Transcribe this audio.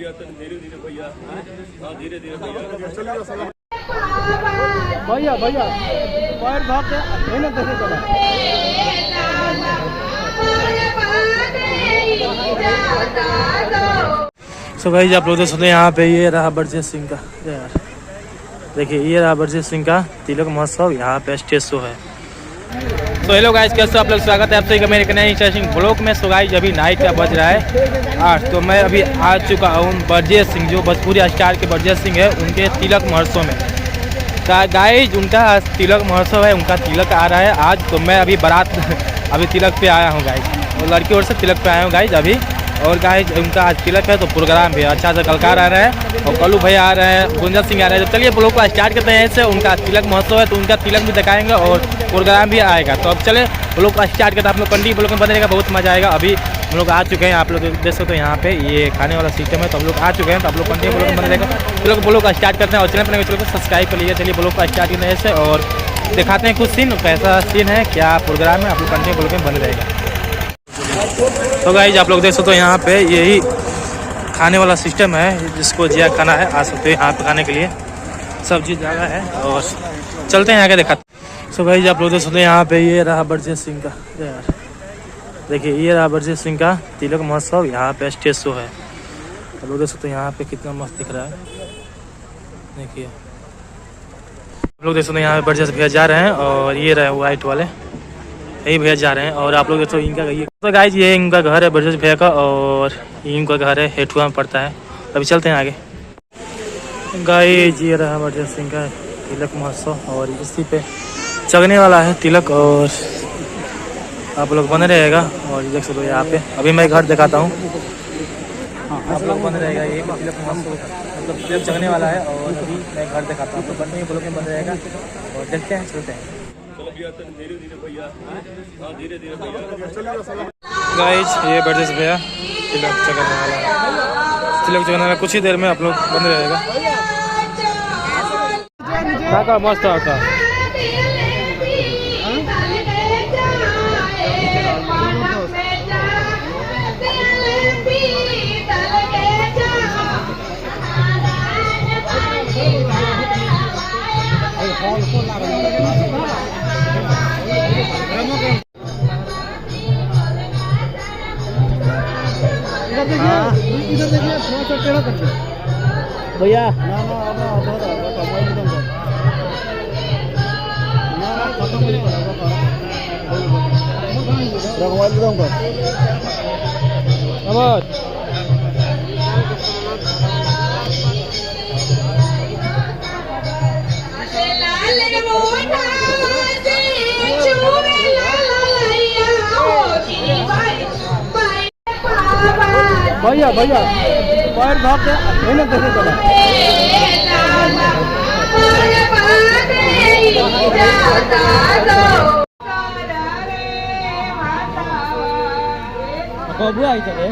भैया धीरे धीरे भैया, हाँ धीरे धीरे भैया। भैया भैया पैर भाग के मेहनत कैसे चला। सो गाइस आप लोग देख सकते हैं यहाँ पे ये रहा बरजेश सिंह का, यार देखिए ये रहा बरजेश सिंह का तिलक महोत्सव, यहाँ पे स्टेज शो है। तो हेलो गाइस, कैसे आप लोग, स्वागत है आप सभी का मेरे नए इंटरेस्टिंग ब्लॉग में। सो गाइस अभी नाइट का बज रहा है 8, तो मैं अभी आ चुका हूँ बरजेश सिंह, जो भोजपुरी स्टार के बरजेश सिंह है, उनके तिलक महोत्सव में। गाइस उनका तिलक महोत्सव है, उनका तिलक आ रहा है आज। तो मैं अभी बारात अभी तिलक पे आया हूँ गाइस, और लड़की ओर से तिलक पे आया हूँ गाइस अभी। और गाइस उनका आज तिलक है, तो प्रोग्राम भी अच्छा से कलकार आ रहा है, और कल्लू भैया आ रहे हैं, गुंजन सिंह आ रहे हैं। तो चलिए ब्लॉग को स्टार्ट करते हैं ऐसे। उनका तिलक महोत्सव है, तो उनका तिलक भी दिखाएंगे और प्रोग्राम भी आएगा। तो अब चले ब्लॉग को स्टार्ट करते हैं। आप लोग कंटिन्यू ब्लॉग में बने रहेगा, बहुत मजा आएगा। अभी हम लोग आ चुके हैं, आप लोग देख सकते हो यहाँ पे ये खाने वाला सिस्टम है, तो हम लोग आ चुके हैं। तो आप लोग कंटिन्यू ब्लॉग में बने रहेगा। चलो ब्लॉग को स्टार्ट करते हैं, और चैनल पर चलो सब्सक्राइब कर लीजिए। चलिए ब्लॉग को स्टार्ट करते हैं ऐसे, और दिखाते हैं कुछ सीन, कैसा सीन है, क्या प्रोग्राम है। आप लोग कंटिन्यू ब्लॉग में बने रहेगा। तो गाइस आप लोग देख सकते हो यहाँ पे यही खाने वाला सिस्टम है, जिसको जिया खाना है आ सकते हो यहाँ पे खाने के लिए, सब चीज़ जगह है। और चलते हैं आगे दिखाते। सो गाइस आप लोग देख सकते हो यहाँ पे ये रहा बरजेश सिंह का, यार देखिए ये रहा बरजेश सिंह का तिलक महोत्सव, यहाँ पे स्टेज शो है। आप लोग देख सकते हो यहाँ पे कितना मस्त दिख रहा है, देखिए आप लोग देख सकते हो यहाँ पे बरजेश भैया जा रहे हैं, और ये रहे वाइट वाले यही भैया जा रहे हैं। और आप लोग देखो इनका ये, तो गाइस ये इनका घर है बरजेश भैया का, और इनका घर है हेठुआ में पड़ता है। अभी चलते हैं आगे। गाइस ये रहा बरजेश सिंह का तिलक महोत्सव, और इसी पे चगने वाला है तिलक, और आप लोग बने रहेगा। और देख सकते हो यहाँ पे अभी मैं घर दिखाता हूँ, आप लोग बने रहेगा। ये तिलक महोत्सव मतलब तिलक चगने वाला है, और अभी मैं घर दिखाता हूँ, तो बनने ब्लॉग में बन रहेगा। और देखते हैं, चलते हैं धीरे धीरे भैया, हाँ धीरे धीरे भैया। गाइस ये बरजेश भैया तिलक चगने वाला है, तिलक चगने वाला कुछ ही देर में आप लोग बंद रहेगा। काका मस्त आता इधर देखिए थोड़ा सा टेढ़ा करके भैया। ना खत्म नहीं मोबाइल दूंगा। भैया भैया पैर भाग के मेहनत कैसे चला। कबू आई चले